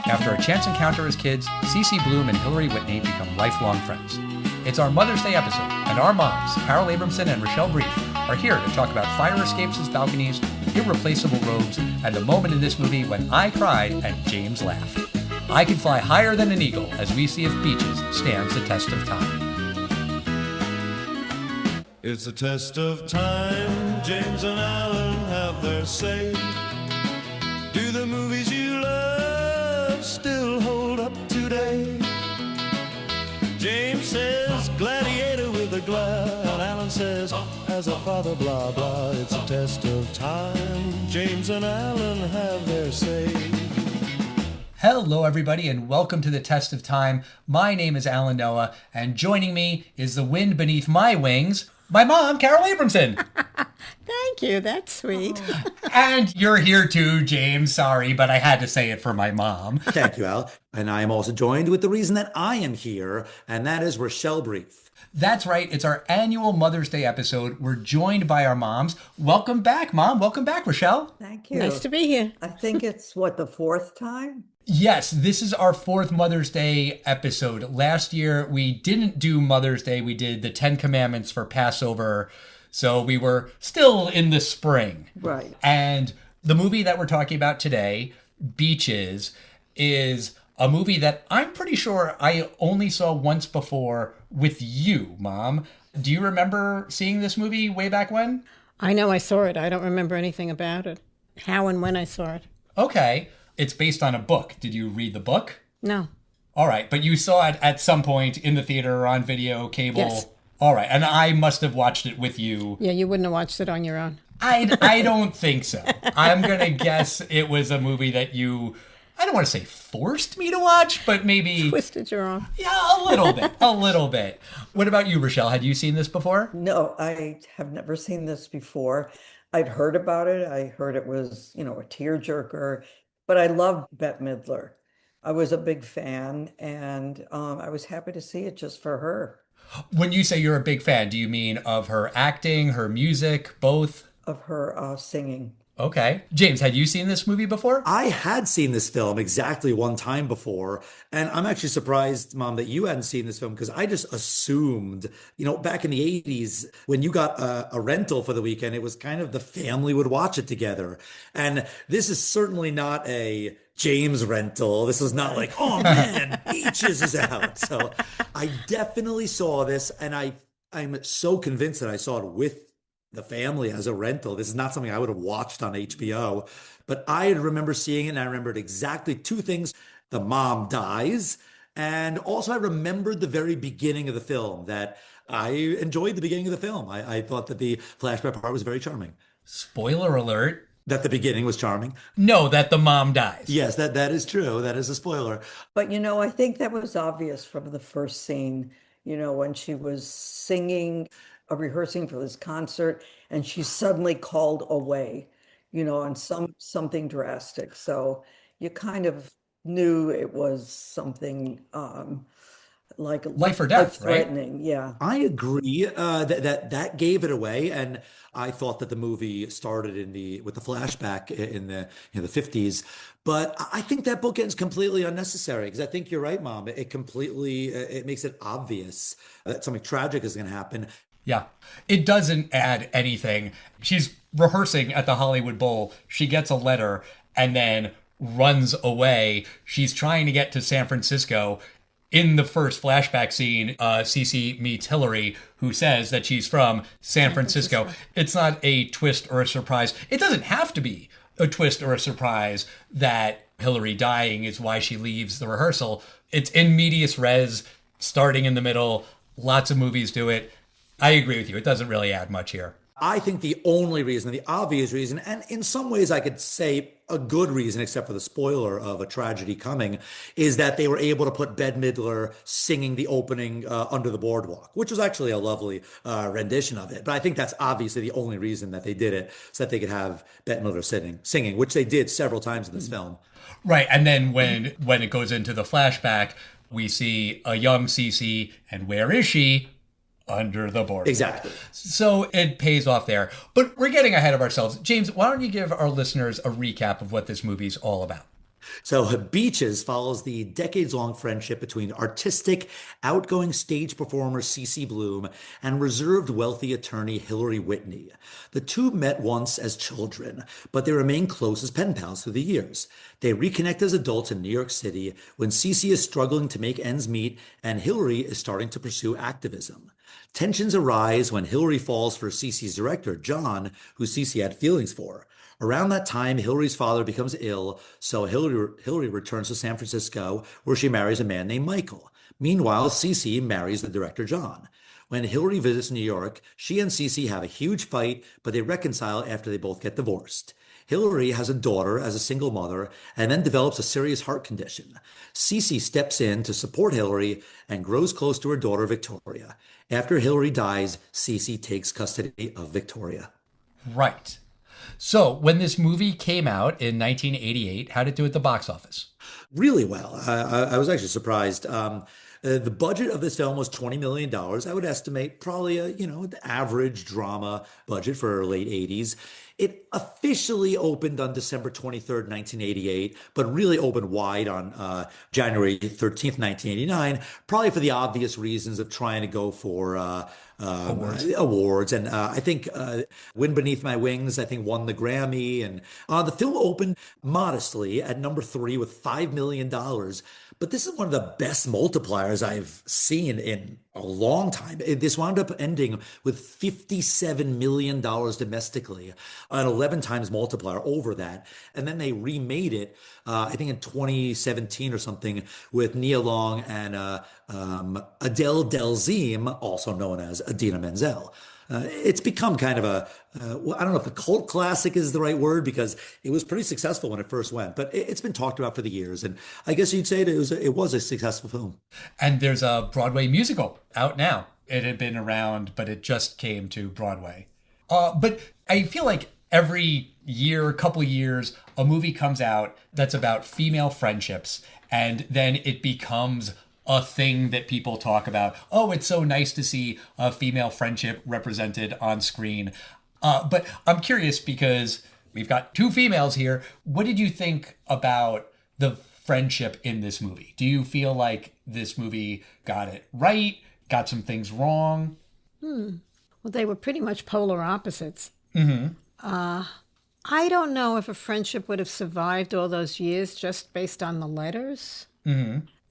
After a chance encounter as kids, Cece Bloom and Hillary Whitney become lifelong friends. It's our Mother's Day episode, and our moms, Carole Abramson and Rochelle are here to talk about fire escapes as balconies, irreplaceable robes, and the moment in this movie when I cried and James laughed. I can fly higher than an eagle as we see if Beaches stands the test of time. It's a test of time, James and Alan have their say. Do the movies you love still hold up today? James says gladiator with a glove, and Alan says as a father blah blah. It's a test of time, James and Alan have their say. Hello everybody and welcome to the Test of Time. My name is Alan Noah and joining me is the wind beneath my wings, my mom, Carole Abramson. Thank you, that's sweet. And you're here too, James. Sorry, but I had to say it for my mom. Thank you, Al. And I am also joined with the reason that I am here, and that is Rochelle Brief. That's right. It's our annual Mother's Day episode. We're joined by our moms. Welcome back, Mom. Welcome back, Rochelle. Thank you. Nice to be here. I think it's, the fourth time? Yes, this is our fourth Mother's Day episode. Last year, we didn't do Mother's Day. We did the 10 Commandments for Passover. So we were still in the spring. Right. And the movie that we're talking about today, Beaches, is a movie that I'm pretty sure I only saw once before with you, Mom. Do you remember seeing this movie way back when? I know I saw it. I don't remember anything about it. How and when I saw it. Okay. It's based on a book. Did you read the book? No. All right. But you saw it at some point in the theater or on video, cable? Yes. All right. And I must have watched it with you. Yeah, you wouldn't have watched it on your own. I don't think so. I'm going to guess it was a movie that you, I don't want to say forced me to watch, but maybe... Twisted your arm. Yeah, a little bit. A little bit. What about you, Rochelle? Had you seen this before? No, I have never seen this before. I'd heard about it. I heard it was, a tearjerker, but I loved Bette Midler. I was a big fan, and I was happy to see it just for her. When you say you're a big fan, do you mean of her acting, her music, both? Of her singing. Okay. James, had you seen this movie before? I had seen this film exactly one time before, and I'm actually surprised, Mom, that you hadn't seen this film because I just assumed, back in the 80s, when you got a rental for the weekend, it was kind of the family would watch it together. And this is certainly not a James rental. This is not like, oh man, Beaches is out. So I definitely saw this, and I'm so convinced that I saw it with the family as a rental. This is not something I would have watched on HBO, but I remember seeing it, and I remembered exactly two things. The mom dies, and also I remembered the very beginning of the film, that I enjoyed the beginning of the film. I thought that the flashback part was very charming. Spoiler alert. That the beginning was charming? No, that the mom dies. Yes, that is true. That is a spoiler. But, I think that was obvious from the first scene, when she was singing, rehearsing for this concert, and she's suddenly called away, on something drastic. So you kind of knew it was something like life or death, threatening. Right? Yeah, I agree that gave it away, and I thought that the movie started with the flashback in the 50s, but I think that bookend's completely unnecessary because I think you're right, Mom. It completely it makes it obvious that something tragic is going to happen. Yeah, it doesn't add anything. She's rehearsing at the Hollywood Bowl. She gets a letter and then runs away. She's trying to get to San Francisco. In the first flashback scene, Cece meets Hillary, who says that she's from San Francisco. It's not a twist or a surprise. It doesn't have to be a twist or a surprise that Hillary dying is why she leaves the rehearsal. It's in medias res, starting in the middle. Lots of movies do it. I agree with you. It doesn't really add much here. I think the only reason, the obvious reason, and in some ways I could say a good reason, except for the spoiler of a tragedy coming, is that they were able to put Bette Midler singing the opening Under the Boardwalk, which was actually a lovely rendition of it. But I think that's obviously the only reason that they did it, so that they could have Bette Midler singing, which they did several times in this film. Right. And then when it goes into the flashback, we see a young Cece, and where is she? Under the boardwalk. Exactly. So it pays off there. But we're getting ahead of ourselves. James, why don't you give our listeners a recap of what this movie's all about? So, Beaches follows the decades-long friendship between artistic, outgoing stage performer Cece Bloom and reserved wealthy attorney Hillary Whitney. The two met once as children, but they remain close as pen pals through the years. They reconnect as adults in New York City when Cece is struggling to make ends meet and Hillary is starting to pursue activism. Tensions arise when Hillary falls for Cece's director, John, who Cece had feelings for. Around that time, Hillary's father becomes ill, so Hillary returns to San Francisco, where she marries a man named Michael. Meanwhile, Cece marries the director John. When Hillary visits New York, she and Cece have a huge fight, but they reconcile after they both get divorced. Hillary has a daughter as a single mother and then develops a serious heart condition. Cece steps in to support Hillary and grows close to her daughter Victoria. After Hillary dies, Cece takes custody of Victoria. Right. So, when this movie came out in 1988, how did it do at the box office? Really well. I was actually surprised. The budget of this film was $20 million. I would estimate probably the average drama budget for late 80s. It officially opened on December 23rd, 1988, but really opened wide on January 13th, 1989, probably for the obvious reasons of trying to go for awards. And I think Wind Beneath My Wings, I think, won the Grammy. And the film opened modestly at number three with $5 million. But this is one of the best multipliers I've seen in a long time. This wound up ending with $57 million domestically, an 11 times multiplier over that. And then they remade it, I think in 2017 or something, with Nia Long and Adele Dazeem, also known as Adina Menzel. It's become kind of I don't know if a cult classic is the right word because it was pretty successful when it first went, but it's been talked about for the years. And I guess you'd say it was a successful film. And there's a Broadway musical out now. It had been around, but it just came to Broadway. But I feel like every year, couple years, a movie comes out that's about female friendships, and then it becomes a thing that people talk about. Oh, it's so nice to see a female friendship represented on screen. But I'm curious because we've got two females here. What did you think about the friendship in this movie? Do you feel like this movie got it right, got some things wrong? Well, they were pretty much polar opposites. I don't know if a friendship would have survived all those years just based on the letters.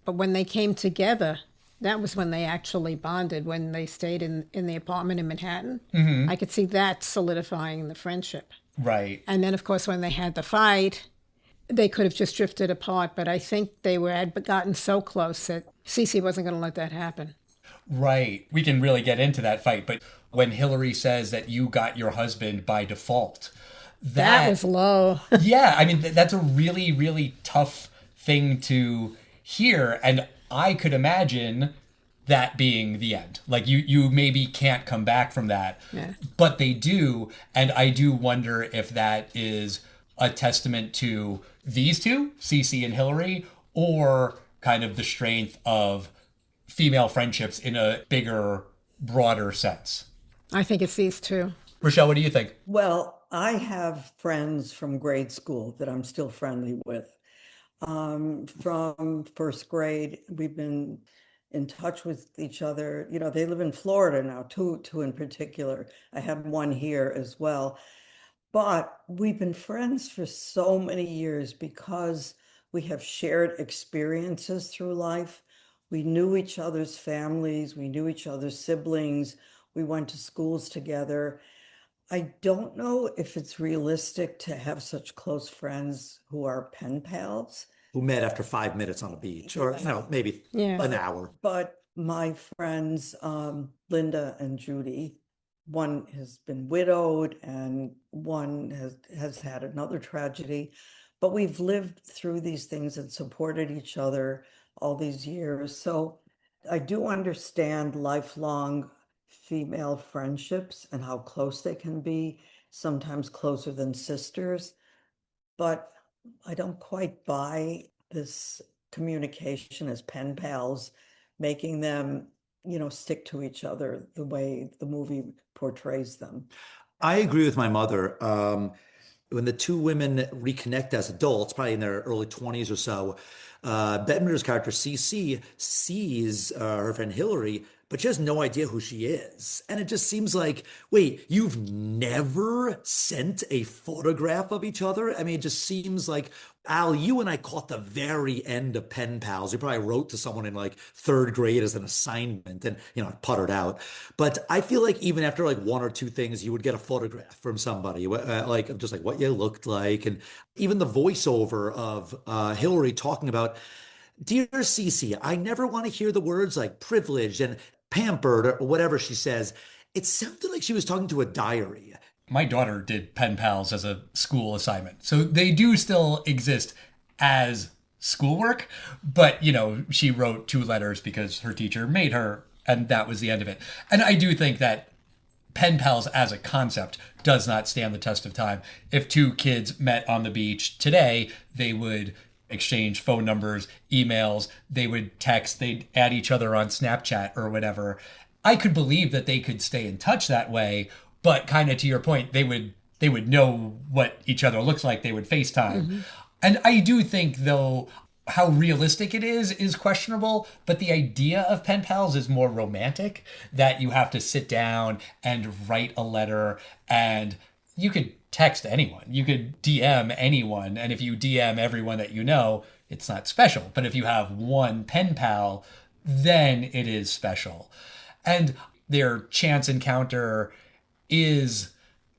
But when they came together, that was when they actually bonded, when they stayed in the apartment in Manhattan. I could see that solidifying the friendship. Right. And then, of course, when they had the fight, they could have just drifted apart. But I think they had gotten so close that Cece wasn't going to let that happen. Right. We can really get into that fight. But when Hillary says that you got your husband by default, That was low. yeah, I mean, that's a really, really tough thing to hear. And I could imagine that being the end. Like you maybe can't come back from that, Yeah. but they do. And I do wonder if that is a testament to these two, Cece and Hillary, or kind of the strength of female friendships in a bigger, broader sense. I think it's these two. Rochelle, what do you think? Well, I have friends from grade school that I'm still friendly with. From first grade, we've been in touch with each other. You know, they live in Florida now, two in particular. I have one here as well. But we've been friends for so many years because we have shared experiences through life. We knew each other's families, we knew each other's siblings, we went to schools together. I don't know if it's realistic to have such close friends who are pen pals. Who met after 5 minutes on a beach, or maybe Yeah. an hour. But my friends, Linda and Judy, one has been widowed and one has had another tragedy. But we've lived through these things and supported each other all these years. So I do understand lifelong female friendships and how close they can be, sometimes closer than sisters. But I don't quite buy this communication as pen pals, making them, stick to each other the way the movie portrays them. I agree with my mother. when the two women reconnect as adults, probably in their early 20s or so, Bette Midler's character, Cece, sees her friend Hillary, but she has no idea who she is. And it just seems like, wait, you've never sent a photograph of each other? I mean, it just seems like, Al, you and I caught the very end of Pen Pals. You probably wrote to someone in like third grade as an assignment and, puttered out. But I feel like even after like one or two things, you would get a photograph from somebody, like just like what you looked like. And even the voiceover of Hillary talking about, Dear Cece, I never want to hear the words like privileged and pampered or whatever she says. It sounded like she was talking to a diary. My daughter did pen pals as a school assignment. So they do still exist as schoolwork, but she wrote 2 letters because her teacher made her, and that was the end of it. And I do think that pen pals as a concept does not stand the test of time. If 2 kids met on the beach today, they would exchange phone numbers, emails, they would text, they'd add each other on Snapchat or whatever. I could believe that they could stay in touch that way, but kind of to your point, they would know what each other looks like, they would FaceTime. Mm-hmm. And I do think, though, how realistic it is questionable, but the idea of pen pals is more romantic, that you have to sit down and write a letter, and you could text anyone, you could DM anyone, and if you DM everyone that you know, it's not special. But if you have one pen pal, then it is special. And their chance encounter is,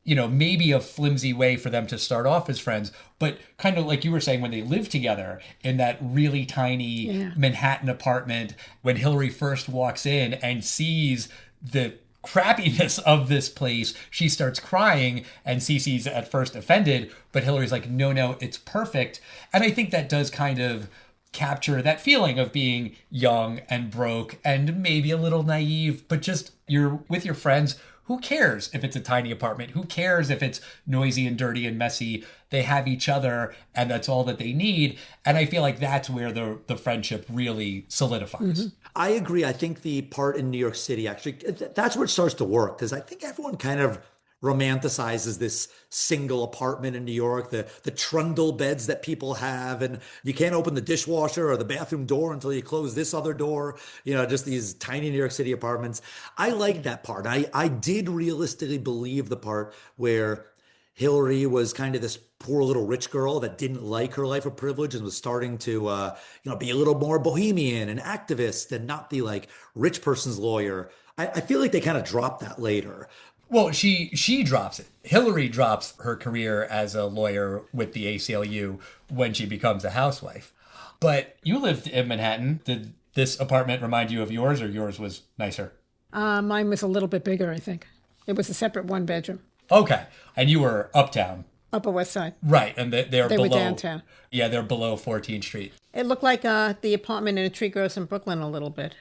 maybe a flimsy way for them to start off as friends, but kind of like you were saying, when they live together in that really tiny Manhattan apartment, when Hillary first walks in and sees the crappiness of this place, she starts crying, and Cece's at first offended, but Hillary's like, no, it's perfect. And I think that does kind of capture that feeling of being young and broke and maybe a little naive, but just you're with your friends. Who cares if it's a tiny apartment? Who cares if it's noisy and dirty and messy? They have each other, and that's all that they need. And I feel like that's where the friendship really solidifies. Mm-hmm. I agree. I think the part in New York City, actually, that's where it starts to work, because I think everyone kind of romanticizes this single apartment in New York, the trundle beds that people have, and you can't open the dishwasher or the bathroom door until you close this other door, just these tiny New York City apartments. I like that part. I did realistically believe the part where Hillary was kind of this poor little rich girl that didn't like her life of privilege and was starting to, be a little more bohemian and activist and not the like rich person's lawyer. I feel like they kind of dropped that later. Well, she drops it. Hillary drops her career as a lawyer with the ACLU when she becomes a housewife. But you lived in Manhattan. Did this apartment remind you of yours, or yours was nicer? Mine was a little bit bigger, I think. It was a separate 1-bedroom. Okay. And you were uptown. Upper West Side. Right. And they below, were downtown. Yeah, they're below 14th Street. It looked like the apartment in a tree grows in Brooklyn a little bit.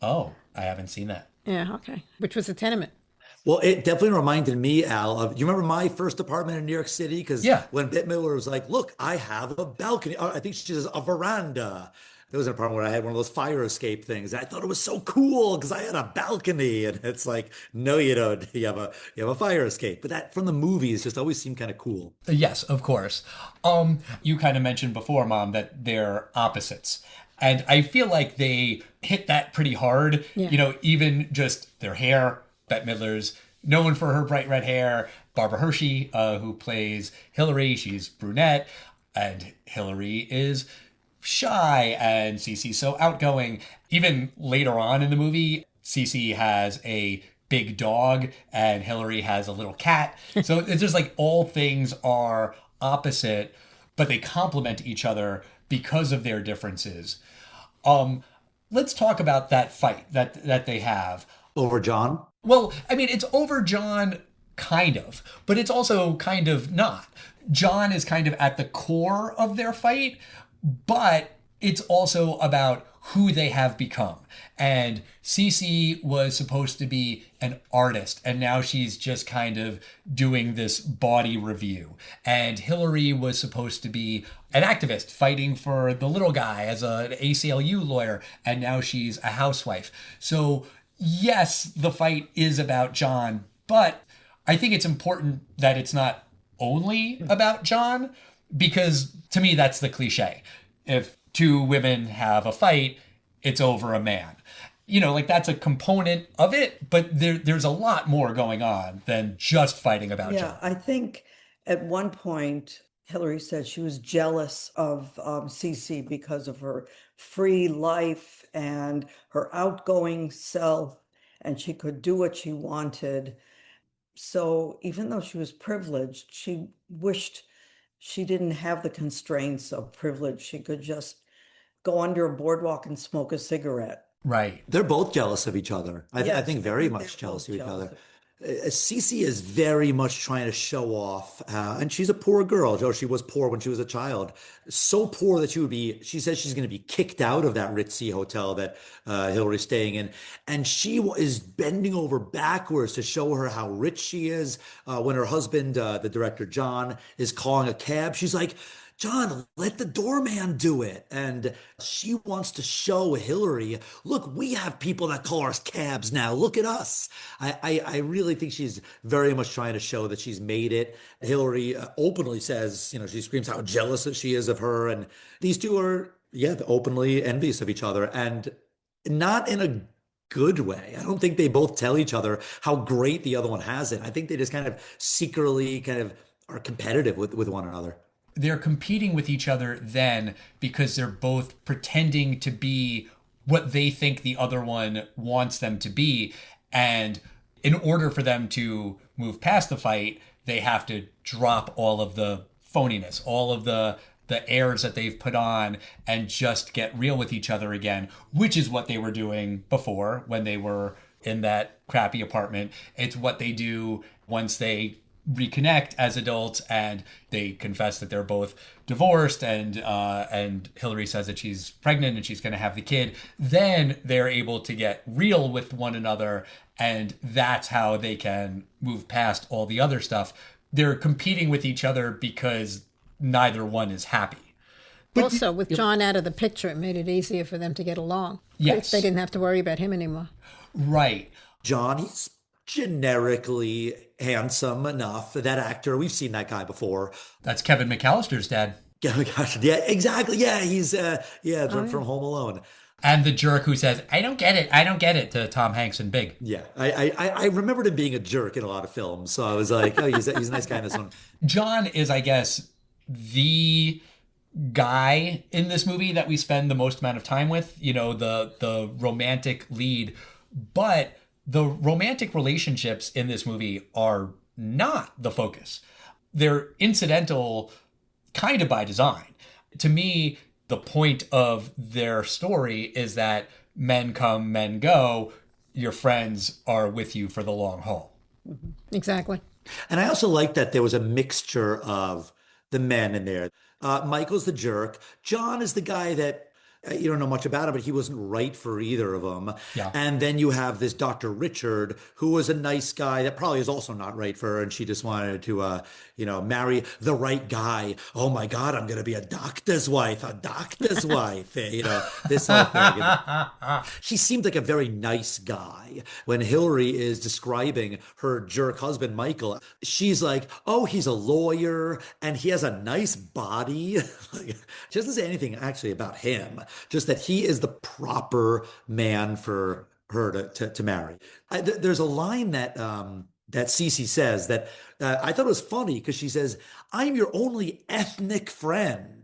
Oh, I haven't seen that. Yeah, okay. Which was a tenement. Well, it definitely reminded me, Al, of, you remember my first apartment in New York City? Because when Bette Midler was like, look, I have a balcony. I think she says a veranda. There was an apartment where I had one of those fire escape things. I thought it was so cool because I had a balcony. And it's like, no, you don't. You have a fire escape. But that from the movies just always seemed kind of cool. Yes, of course. You kind of mentioned before, Mom, that they're opposites. And I feel like they hit that pretty hard. Yeah. Even just their hair. Bette Midler's known for her bright red hair. Barbara Hershey, who plays Hillary, she's brunette. And Hillary is shy, and Cece's so outgoing. Even later on in the movie, Cece has a big dog, and Hillary has a little cat. So it's just like all things are opposite, but they complement each other because of their differences. Let's talk about that fight that they have. Over John? Well, I mean, it's over John, kind of, but it's also kind of not. John is kind of at the core of their fight, but it's also about who they have become. And Cece was supposed to be an artist, and now she's just kind of doing this body review. And Hillary was supposed to be an activist fighting for the little guy as an ACLU lawyer, and now she's a housewife. So yes, the fight is about John, but I think it's important that it's not only about John, because to me, that's the cliche. If two women have a fight, it's over a man. Like that's a component of it, but there's a lot more going on than just fighting about Yeah, John. I think at one point, Hillary said she was jealous of Cece because of her free life and her outgoing self, and she could do what she wanted. So even though she was privileged, she wished she didn't have the constraints of privilege. She could just go under a boardwalk and smoke a cigarette. Right. They're both jealous of each other. I Yes, think I very think much they're jealous both of each jealous. other. Cece is very much trying to show off, and she's a poor girl. Joe, she was poor when she was a child, so poor that she says she's going to be kicked out of that ritzy hotel that Hillary's staying in, and she is bending over backwards to show her how rich she is. When her husband, the director John, is calling a cab, she's like, John, let the doorman do it. And she wants to show Hillary, look, we have people that call us cabs now. Look at us. I really think she's very much trying to show that she's made it. Hillary openly says, she screams how jealous that she is of her. And these two are, openly envious of each other, and not in a good way. I don't think they both tell each other how great the other one has it. I think they just kind of secretly kind of are competitive with one another. They're competing with each other then because they're both pretending to be what they think the other one wants them to be. And in order for them to move past the fight, they have to drop all of the phoniness, all of the airs that they've put on, and just get real with each other again, which is what they were doing before when they were in that crappy apartment. It's what they do once they reconnect as adults and they confess that they're both divorced, and Hillary says that she's pregnant and she's going to have the kid. Then they're able to get real with one another, and that's how they can move past all the other stuff. They're competing with each other because neither one is happy. Also, with John out of the picture, it made it easier for them to get along. Yes. They didn't have to worry about him anymore. Right. John, he's generically handsome enough. That actor, we've seen that guy before. That's Kevin McAllister's dad. Oh my gosh, yeah, exactly. Yeah, he's from Home Alone. And the jerk who says, I don't get it, to Tom Hanks in Big. Yeah, I remembered him being a jerk in a lot of films, so I was like, oh, he's a nice guy in this one. John is, I guess, the guy in this movie that we spend the most amount of time with, the romantic lead. But the romantic relationships in this movie are not the focus. They're incidental kind of by design. To me, the point of their story is that men come, men go. Your friends are with you for the long haul. Exactly. And I also like that there was a mixture of the men in there. Michael's the jerk. John is the guy that you don't know much about him, but he wasn't right for either of them. Yeah. And then you have this Dr. Richard, who was a nice guy that probably is also not right for her, and she just wanted to, marry the right guy. Oh my God, I'm going to be a doctor's wife, this whole thing. She seemed like a very nice guy. When Hillary is describing her jerk husband, Michael, she's like, oh, he's a lawyer and he has a nice body. She doesn't say anything actually about him, just that he is the proper man for her to marry. There's a line that Cece says that I thought was funny, because she says, I'm your only ethnic friend.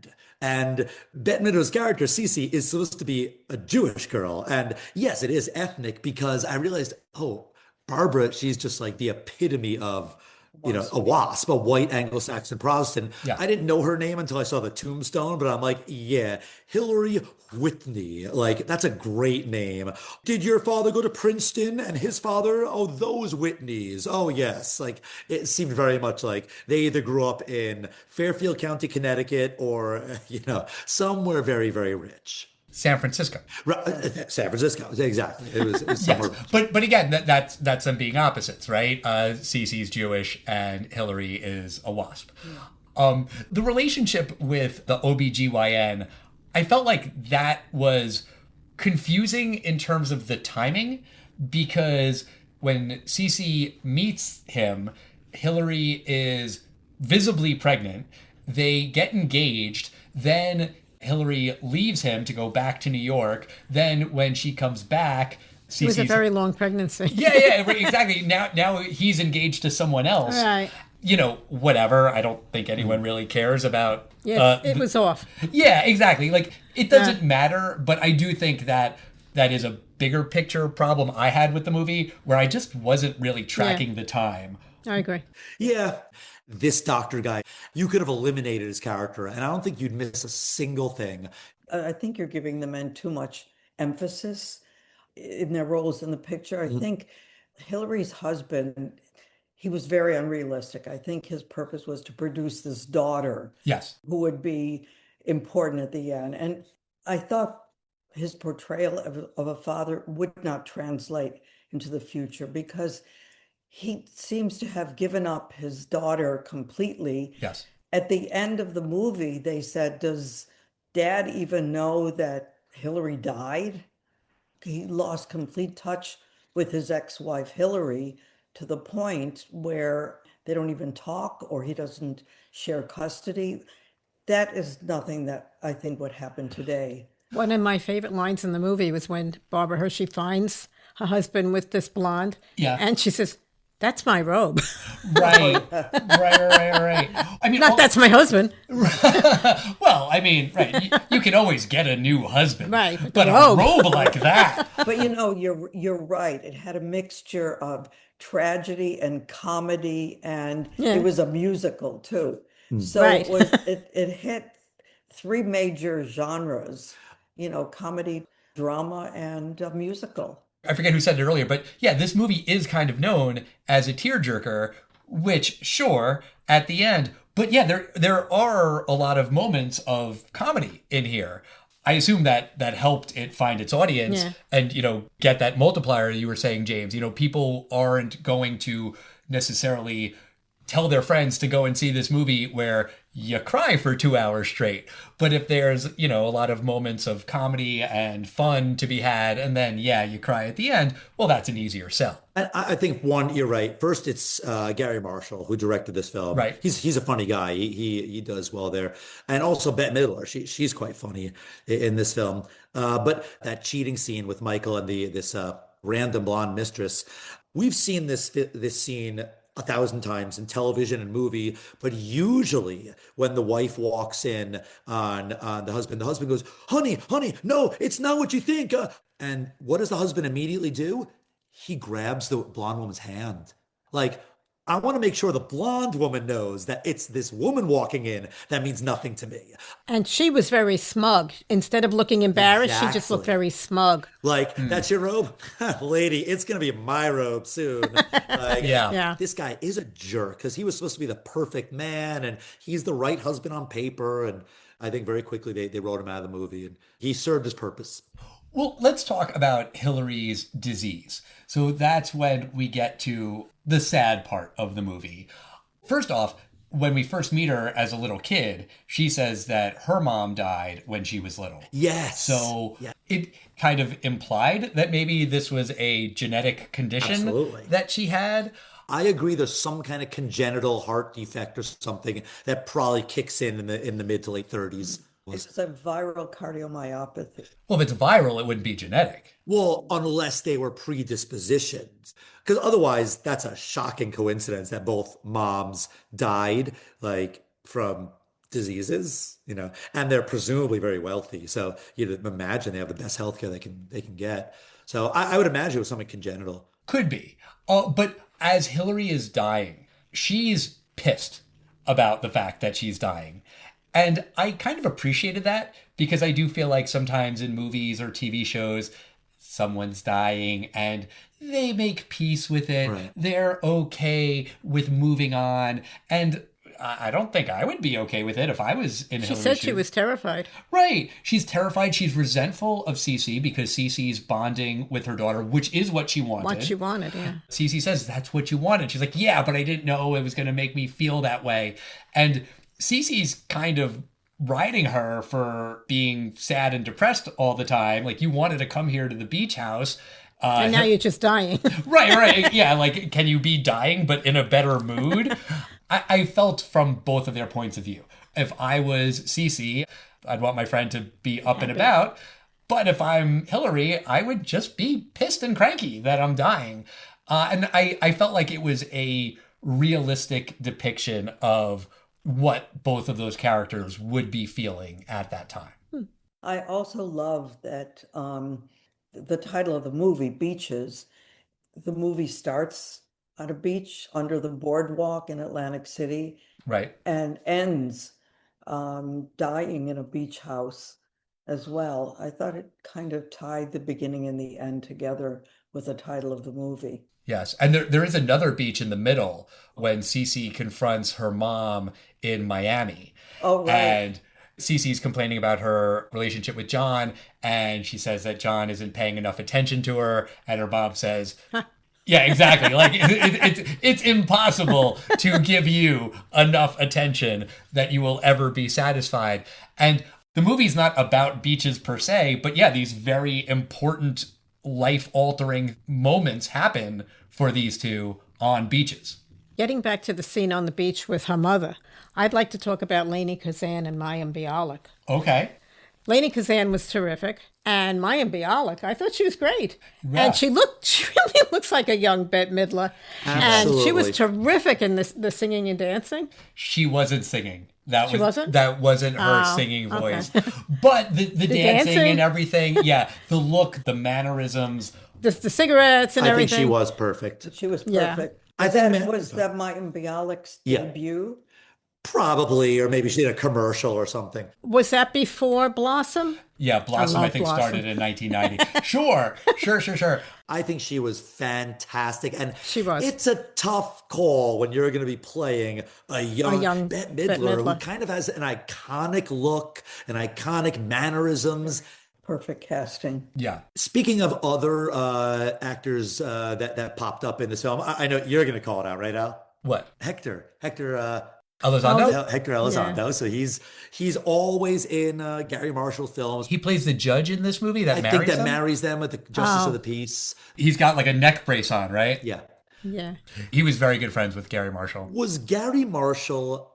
And Bette Midler's character, Cece, is supposed to be a Jewish girl. And yes, it is ethnic, because I realized, oh, Barbara, she's just like the epitome of, a WASP, a white Anglo-Saxon Protestant. Yeah. I didn't know her name until I saw the tombstone, but I'm like, yeah, Hillary Whitney. Like, that's a great name. Did your father go to Princeton and his father? Oh, those Whitneys. Oh, yes. Like, it seemed very much like they either grew up in Fairfield County, Connecticut, or, somewhere very, very rich. San Francisco. San Francisco, exactly. It was somewhere. Yes. But again, that's them being opposites, right? Cece's Jewish and Hillary is a WASP. Yeah. The relationship with the OBGYN, I felt like that was confusing in terms of the timing, because when Cece meets him, Hillary is visibly pregnant. They get engaged. Then Hillary leaves him to go back to New York. Then when she comes back, It was a very long pregnancy. yeah, right, exactly. Now he's engaged to someone else. Right. Whatever. I don't think anyone really cares about. Yes, it was off. Yeah, exactly. Like, it doesn't matter, but I do think that is a bigger picture problem I had with the movie, where I just wasn't really tracking the time. I agree. Yeah. This doctor guy, you could have eliminated his character, and I don't think you'd miss a single thing. I think you're giving the men too much emphasis in their roles in the picture. I think Hillary's husband, he was very unrealistic. I think his purpose was to produce this daughter Yes. who would be important at the end. And I thought his portrayal of a father would not translate into the future, because he seems to have given up his daughter completely. Yes. At the end of the movie, they said, does Dad even know that Hillary died? He lost complete touch with his ex-wife, Hillary, to the point where they don't even talk, or he doesn't share custody. That is nothing that I think would happen today. One of my favorite lines in the movie was when Barbara Hershey finds her husband with this blonde. Yeah. And she says, "That's my robe." Right. Right. I mean, Not that's my husband. well, I mean, right. You can always get a new husband. Right, But the a robe. robe like that. But you're right. It had a mixture of tragedy and comedy, and Yeah. it was a musical too. So Right. it hit three major genres, comedy, drama, and musical. I forget who said it earlier, but yeah, this movie is kind of known as a tearjerker, which, sure, at the end, but yeah, there are a lot of moments of comedy in here. I assume that helped it find its audience and, get that multiplier you were saying, James. People aren't going to necessarily tell their friends to go and see this movie where you cry for 2 hours straight. But if there's, a lot of moments of comedy and fun to be had, and then, you cry at the end, well, that's an easier sell. And I think you're right. First, it's Gary Marshall who directed this film. Right. He's a funny guy. He does well there. And also Bette Midler. she's quite funny in this film. But that cheating scene with Michael and this random blonde mistress, we've seen this scene 1,000 times in television and movie, but usually when the wife walks in on the husband goes, honey, no, it's not what you think. And what does the husband immediately do? He grabs the blonde woman's hand. Like, I want to make sure the blonde woman knows that it's this woman walking in that means nothing to me. And she was very smug. Instead of looking embarrassed, she just looked Exactly. very smug. Like, that's your robe? Lady, it's going to be my robe soon. Like, Yeah. This guy is a jerk because he was supposed to be the perfect man and he's the right husband on paper. And I think very quickly they wrote him out of the movie and he served his purpose. Well, let's talk about Hillary's disease. So that's when we get to the sad part of the movie. First off, when we first meet her as a little kid, she says that her mom died when she was little. Yes. So it kind of implied that maybe this was a genetic condition Absolutely. that she had. I agree. There's some kind of congenital heart defect or something that probably kicks in the mid to late 30s. It's a viral cardiomyopathy. Well, if it's viral, it wouldn't be genetic. Well, unless they were predispositioned. Because otherwise, that's a shocking coincidence that both moms died, like, from diseases, and they're presumably very wealthy. So you'd imagine they have the best healthcare they can get. So I would imagine it was something congenital. Could be. But as Hillary is dying, she's pissed about the fact that she's dying. And I kind of appreciated that because I do feel like sometimes in movies or TV shows, someone's dying and they make peace with it. Right. They're okay with moving on. And I don't think I would be okay with it if I was in She Hillary's said she shoes. was terrified. Right. She's terrified. She's resentful of Cece because Cece's bonding with her daughter, which is what she wanted. What she wanted, yeah. Cece says, that's what you wanted. She's like, yeah, but I didn't know it was going to make me feel that way. And Cece's kind of riding her for being sad and depressed all the time. Like, you wanted to come here to the beach house. And now you're just dying. Right. Yeah, like, can you be dying but in a better mood? I felt from both of their points of view. If I was Cece, I'd want my friend to be up and about. But if I'm Hillary, I would just be pissed and cranky that I'm dying. And I felt like it was a realistic depiction of what both of those characters would be feeling at that time. I also love that the title of the movie, Beaches, the movie starts on a beach under the boardwalk in Atlantic City Right. and ends dying in a beach house as well. I thought it kind of tied the beginning and the end together with the title of the movie. Yes. And there is another beach in the middle when Cece confronts her mom in Miami. Oh, right. And Cece's complaining about her relationship with John, and she says that John isn't paying enough attention to her, and her mom says, yeah, exactly. Like, it's impossible to give you enough attention that you will ever be satisfied. And the movie's not about beaches per se, but yeah, these very important life-altering moments happen for these two on beaches. Getting back to the scene on the beach with her mother, I'd like to talk about Lainey Kazan and Mayim Bialik. Okay. Lainey Kazan was terrific, and Mayim Bialik, I thought she was great. Yeah. And she really looks like a young Bette Midler. Absolutely. And she was terrific in the singing and dancing. She wasn't singing. She wasn't? That wasn't her Oh, singing okay. voice. But the dancing dancing? and everything, yeah, the look, the mannerisms. The cigarettes and I think everything. she was perfect. She was Yeah. perfect. I think Was that Mayim Bialik's Yeah. debut? Probably, or maybe she did a commercial or something. Was that before Blossom? Yeah, Blossom, I love think, Blossom. started in 1990. Sure. I think she was fantastic. And She was. It's a tough call when you're going to be playing a young Bette Midler, who Midler. kind of has an iconic look and iconic mannerisms. Perfect casting. Yeah. Speaking of other actors that popped up in this film, I know you're going to call it out, right, Al? What? Hector Elizondo? Hector Elizondo. So he's always in Gary Marshall films. He plays the judge in this movie that I marries think that them? marries them with the Justice of the Peace. He's got like a neck brace on, right? Yeah. Yeah. He was very good friends with Gary Marshall. Was Gary Marshall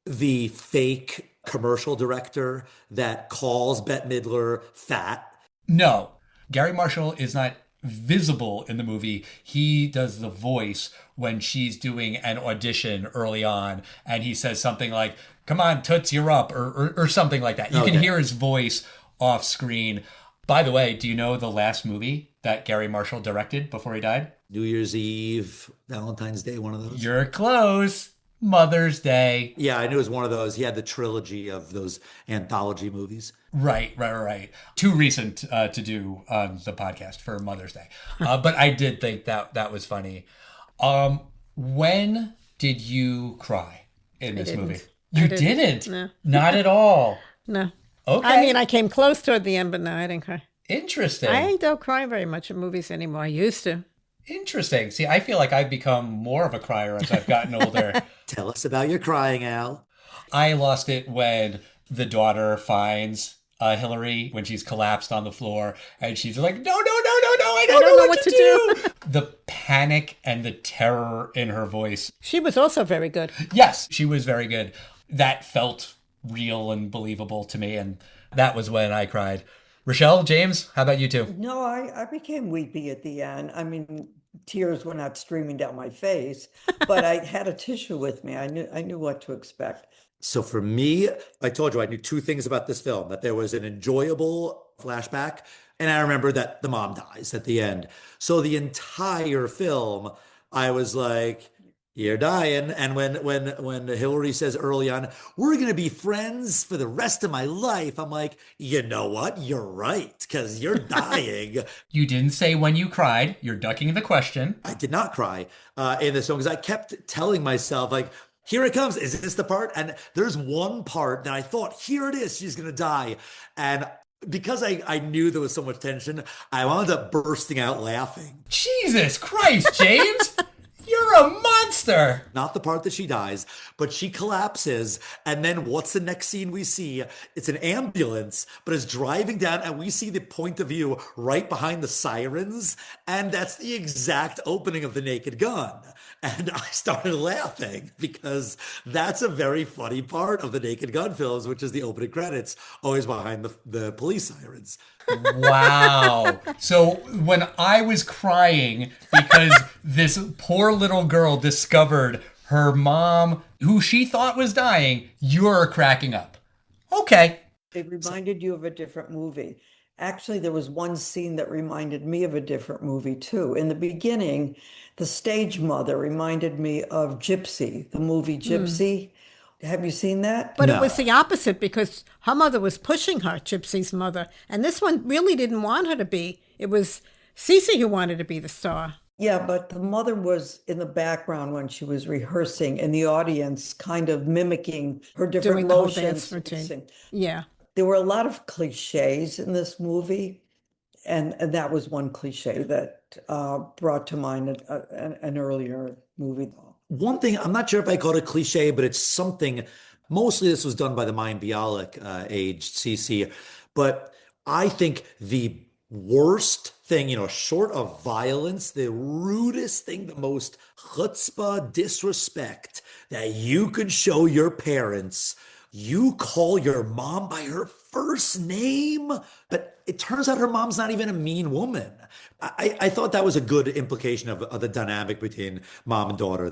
the fake commercial director that calls Bette Midler fat? No, Gary Marshall is not visible in the movie. He does the voice when she's doing an audition early on, and he says something like, "Come on, Toots, you're up," or something like that. You can hear his voice off screen. By the way, do you know the last movie that Gary Marshall directed before he died? New Year's Eve, Valentine's Day, one of those. You're close. Mother's Day. Yeah, I knew it was one of those. He had the trilogy of those anthology movies. Right. Too recent to do on the podcast for Mother's Day. But I did think that was funny. When did you cry in this movie? You didn't? No. Not at all. No. Okay. I mean, I came close toward the end, but no, I didn't cry. Interesting. I don't cry very much in movies anymore. I used to. Interesting. See, I feel like I've become more of a crier as I've gotten older. Tell us about your crying, Al. I lost it when the daughter finds Hillary when she's collapsed on the floor, and she's like, no, I don't know what to do. The panic and the terror in her voice. She was also very good. Yes, she was very good. That felt real and believable to me, and that was when I cried. Rochelle, James, how about you two? No, I became weepy at the end. I mean, tears were not streaming down my face, but I had a tissue with me. I knew what to expect. So for me, I told you I knew two things about this film, that there was an enjoyable flashback, and I remember that the mom dies at the end. So the entire film, I was like, you're dying. And when Hillary says early on, we're going to be friends for the rest of my life, I'm like, you know what? You're right, because you're dying. You didn't say when you cried. You're ducking the question. I did not cry in this film because I kept telling myself, like, here it comes. Is this the part? And there's one part that I thought, here it is. She's going to die. And because I knew there was so much tension, I wound up bursting out laughing. Jesus Christ, James! You're You're a monster. Not the part that she dies, but she collapses. And then what's the next scene we see? It's an ambulance, but it's driving down, and we see the point of view right behind the sirens. And that's the exact opening of The Naked Gun. And I started laughing because that's a very funny part of the Naked Gun films, which is the opening credits, always behind the police sirens. Wow. So when I was crying because this poor little girl discovered her mom, who she thought was dying, you're cracking up. Okay. It reminded you of a different movie. Actually, there was one scene that reminded me of a different movie too. In the beginning, the stage mother reminded me of Gypsy, the movie Gypsy. Have you seen that? But No. it was the opposite because her mother was pushing her, Gypsy's mother. And this one really didn't want her to be. It was Cece who wanted to be the star. Yeah, but the mother was in the background when she was rehearsing in the audience, kind of mimicking her different Doing the whole motions. dance routine. Yeah. There were a lot of cliches in this movie, and that was one cliche that brought to mind an earlier movie. One thing, I'm not sure if I call it a cliche, but it's something, mostly this was done by the Mayim Bialik aged CC, but I think the worst thing, short of violence, the rudest thing, the most chutzpah disrespect that you could show your parents, you call your mom by her first name, but it turns out her mom's not even a mean woman. I thought that was a good implication of the dynamic between mom and daughter,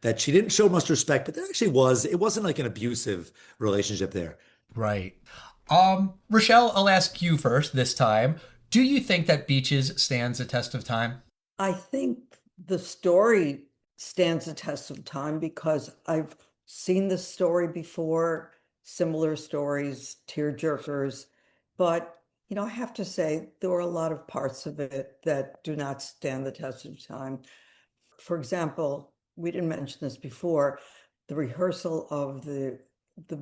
that she didn't show much respect, but there actually it wasn't like an abusive relationship there. Right. Rochelle, I'll ask you first this time. Do you think that Beaches stands the test of time? I think the story stands the test of time because I've seen the story before, similar stories, tearjerkers, but I have to say there were a lot of parts of it that do not stand the test of time. For example, we didn't mention this before, the rehearsal of the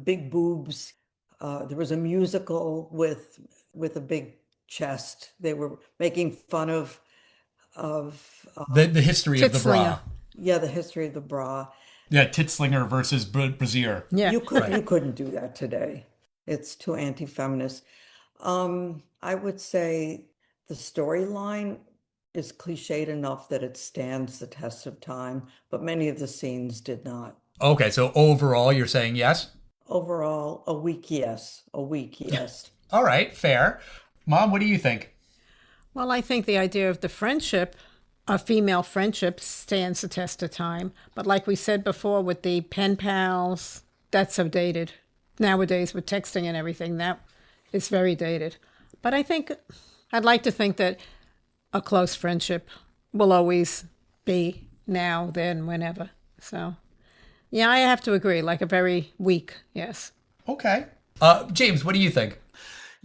big boobs. There was a musical with a big chest. They were making fun of The history of the bra. Titslinger. yeah, the history of the bra. Yeah, Titslinger versus Brazier. Yeah. You couldn't do that today. It's too anti-feminist. I would say the storyline is cliched enough that it stands the test of time, but many of the scenes did not. Okay, so overall, you're saying yes? Overall, a weak yes. A weak yes. All right, fair. Mom, what do you think? Well, I think the idea of the friendship, a female friendship, stands the test of time. But like we said before with the pen pals, that's so dated. Nowadays with texting and everything, that is very dated. But I'd like to think that a close friendship will always be now, then, whenever. So, yeah, I have to agree, like a very weak yes. Okay. James, what do you think?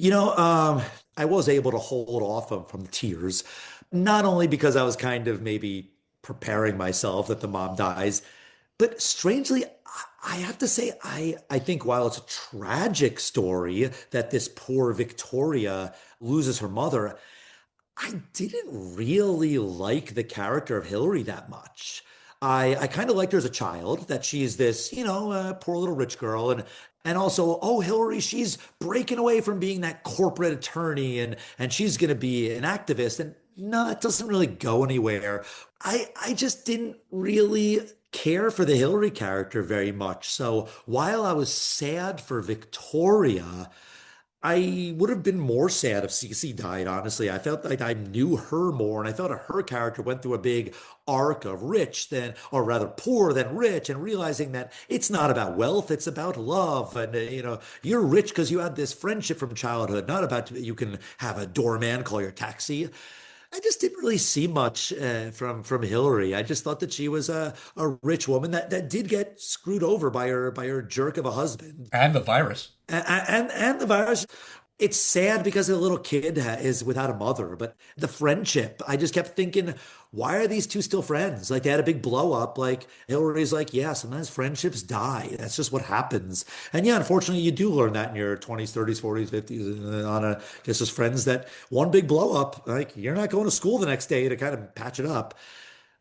I was able to hold off from tears, not only because I was kind of maybe preparing myself that the mom dies, but strangely, I have to say, I think while it's a tragic story that this poor Victoria loses her mother, I didn't really like the character of Hillary that much. I kind of liked her as a child, that she's this, poor little rich girl. And also, oh, Hillary, she's breaking away from being that corporate attorney and she's going to be an activist. And no, it doesn't really go anywhere. I just didn't really care for the Hillary character very much. So while I was sad for Victoria, I would have been more sad if Cece died, honestly. I felt like I knew her more, and I felt her character went through a big arc of or rather poor than rich, and realizing that it's not about wealth, it's about love. And, you're rich because you had this friendship from childhood, not about you can have a doorman call your taxi. I just didn't really see much from Hillary. I just thought that she was a rich woman that did get screwed over by her jerk of a husband. And the virus. And the virus. It's sad because a little kid is without a mother, but the friendship, I just kept thinking, why are these two still friends? Like they had a big blow up. Like Hillary's like, yeah, sometimes friendships die. That's just what happens. And yeah, unfortunately, you do learn that in your 20s, 30s, 40s, 50s, and on guess those friends that one big blow up, like you're not going to school the next day to kind of patch it up.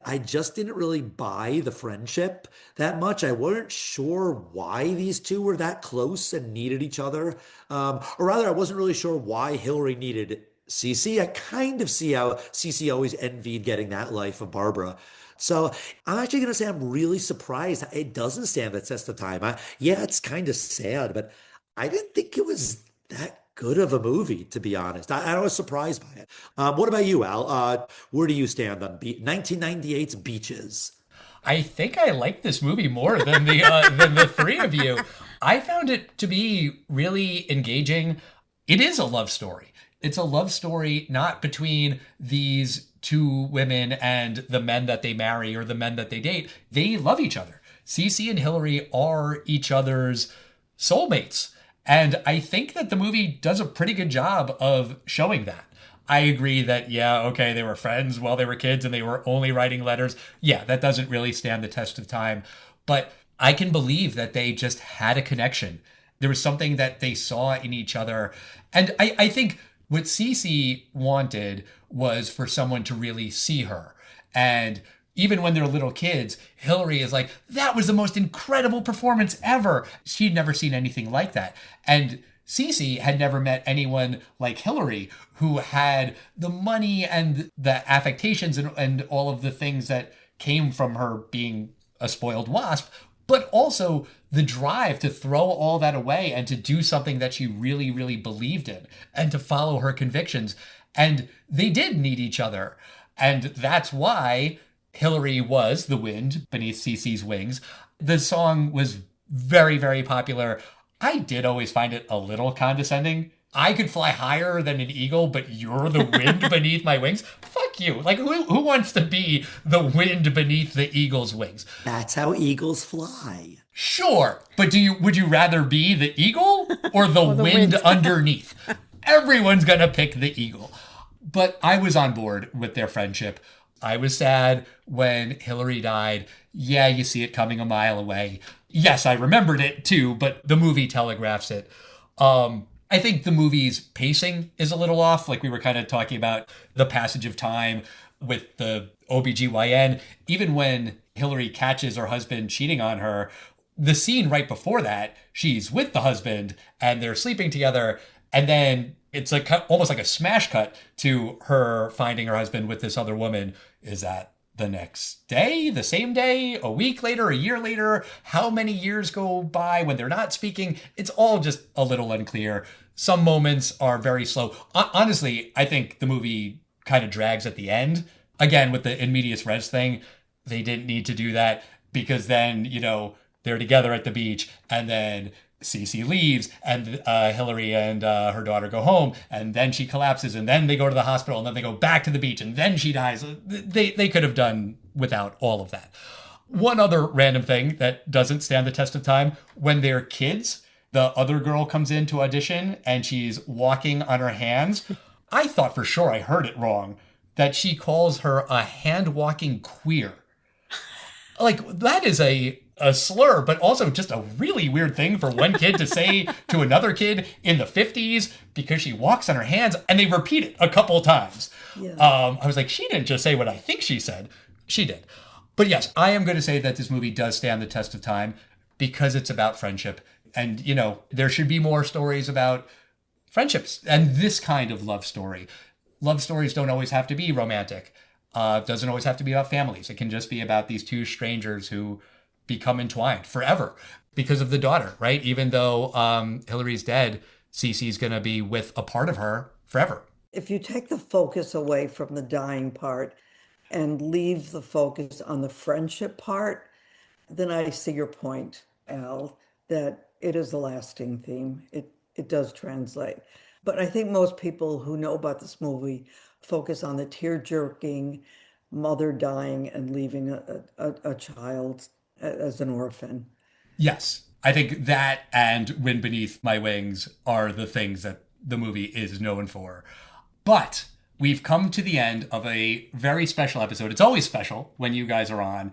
I just didn't really buy the friendship that much. I weren't sure why these two were that close and needed each other. Or rather, I wasn't really sure why Hillary needed Cece. I kind of see how Cece always envied getting that life of Barbara. So I'm actually going to say I'm really surprised it doesn't stand the test of time. Yeah, it's kind of sad, but I didn't think it was that good of a movie, to be honest. I was surprised by it. What about you, Al? Where do you stand on 1998's Beaches? I think I like this movie more than the three of you. I found it to be really engaging. It is a love story. It's a love story not between these two women and the men that they marry or the men that they date. They love each other. Cece and Hillary are each other's soulmates. And I think that the movie does a pretty good job of showing that. I agree that, yeah, okay, they were friends while they were kids and they were only writing letters. Yeah, that doesn't really stand the test of time. But I can believe that they just had a connection. There was something that they saw in each other. And I think what Cece wanted was for someone to really see her. And even when they're little kids, Hillary is like, that was the most incredible performance ever. She'd never seen anything like that. And Cece had never met anyone like Hillary, who had the money and the affectations and all of the things that came from her being a spoiled wasp, but also the drive to throw all that away and to do something that she really, really believed in and to follow her convictions. And they did need each other. And that's why Hillary was the wind beneath Cece's wings. The song was very, very popular. I did always find it a little condescending. I could fly higher than an eagle, but you're the wind beneath my wings? Fuck you. Like, who wants to be the wind beneath the eagle's wings? That's how eagles fly. Sure, but would you rather be the eagle or the wind underneath? Everyone's gonna pick the eagle. But I was on board with their friendship. I was sad when Hillary died. Yeah, you see it coming a mile away. Yes, I remembered it too, but the movie telegraphs it. I think the movie's pacing is a little off. Like we were kind of talking about the passage of time with the OBGYN. Even when Hillary catches her husband cheating on her, the scene right before that, she's with the husband and they're sleeping together. And then it's like almost like a smash cut to her finding her husband with this other woman. Is that the next day, the same day, a week later, a year later? How many years go by when they're not speaking? It's all just a little unclear. Some moments are very slow. Honestly, I think the movie kind of drags at the end. Again, with the in medias res thing, they didn't need to do that because then, they're together at the beach and then Cece leaves and Hillary and her daughter go home and then she collapses and then they go to the hospital and then they go back to the beach and then she dies. They could have done without all of that. One other random thing that doesn't stand the test of time, when they're kids, the other girl comes in to audition and she's walking on her hands. I thought for sure I heard it wrong, that she calls her a hand-walking queer. Like, that is a slur, but also just a really weird thing for one kid to say to another kid in the 50s because she walks on her hands, and they repeat it a couple times. Yeah. I was like, she didn't just say what I think she said. She did. But yes, I am going to say that this movie does stand the test of time because it's about friendship. And, there should be more stories about friendships and this kind of love story. Love stories don't always have to be romantic. It doesn't always have to be about families. It can just be about these two strangers who become entwined forever because of the daughter, right? Even though Hillary's dead, Cece's going to be with a part of her forever. If you take the focus away from the dying part and leave the focus on the friendship part, then I see your point, Al, that it is a lasting theme. It does translate. But I think most people who know about this movie focus on the tear-jerking mother dying and leaving a child as an orphan. Yes. I think that and Wind Beneath My Wings are the things that the movie is known for. But we've come to the end of a very special episode. It's always special when you guys are on.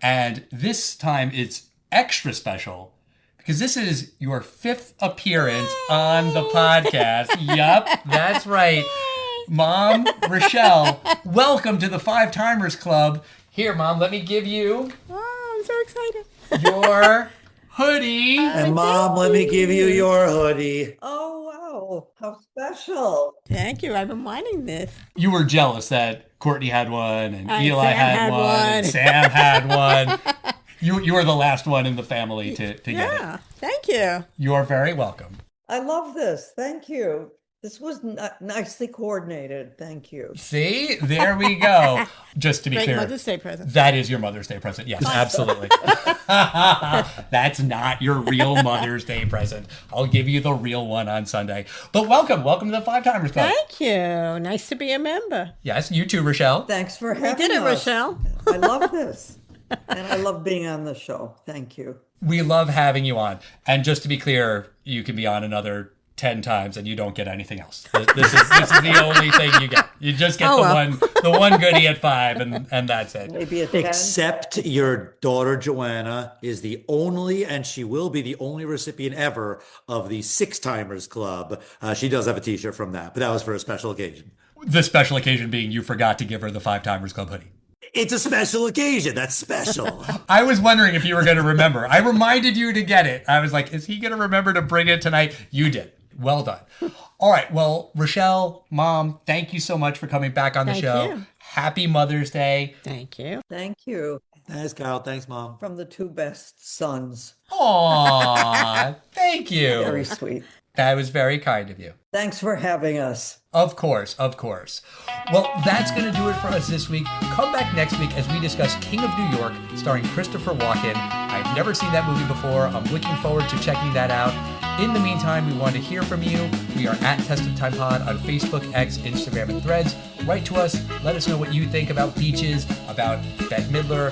And this time it's extra special because this is your 5th appearance on the podcast. Yup, that's right. Mom, Rochelle, welcome to the Five Timers Club. Here, Mom, let me give you Oh, I'm so excited. your hoodie. And Mom, let me give you your hoodie. Oh, wow. How special. Thank you. I've been wanting this. You were jealous that Courtney had one and And Eli Sam had had one and one. Sam had one. You were the last one in the family to get it. Yeah. Thank you. You're very welcome. I love this. Thank you. This was nicely coordinated. Thank you. See, there we go. Just to be Great clear, Mother's Day present. that is your Mother's Day present. Yes, absolutely. That's not your real Mother's Day present. I'll give you the real one on Sunday. But welcome to the Five Timers Club. Thank you. Nice to be a member. Yes, you too, Rochelle. Thanks for having did it, us. Rochelle. I love this. And I love being on the show. Thank you. We love having you on. And just to be clear, you can be on another 10 times and you don't get anything else. This is the only thing you get. You just get the one goodie at 5 and that's it. Maybe a 10. Except your daughter Joanna is the only, and she will be the only recipient ever of the Six Timers Club. She does have a t-shirt from that, but that was for a special occasion. The special occasion being you forgot to give her the Five Timers Club hoodie. It's a special occasion. That's special. I was wondering if you were going to remember. I reminded you to get it. I was like, is he going to remember to bring it tonight? You did. Well done. All right. Well, Rochelle, Mom, thank you so much for coming back on the Thank show. you. Happy Mother's Day. Thank you. Thank you. Thanks, Carole. Thanks, Mom. From the two best sons. Aw, thank you. Very sweet. That was very kind of you. Thanks for having us. Of course, of course. Well, that's going to do it for us this week. Come back next week as we discuss King of New York, starring Christopher Walken. I've never seen that movie before. I'm looking forward to checking that out. In the meantime, we want to hear from you. We are at Test of Time Pod on Facebook, X, Instagram, and Threads. Write to us. Let us know what you think about Beaches, about Bette Midler.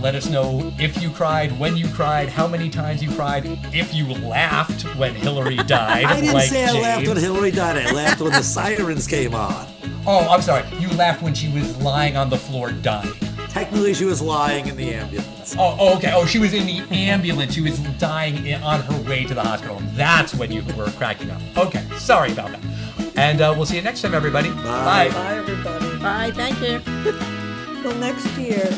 Let us know if you cried, when you cried, how many times you cried, if you laughed when Hillary died. I didn't like say I laughed James. when Hillary died. I laughed when the sirens came on. Oh, I'm sorry. You laughed when she was lying on the floor dying. Technically, she was lying in the ambulance. Oh, okay. Oh, she was in the ambulance. She was dying on her way to the hospital. That's when you were cracking up. Okay. Sorry about that. And we'll see you next time, everybody. Bye. Bye, everybody. Bye. Thank you. Till next year.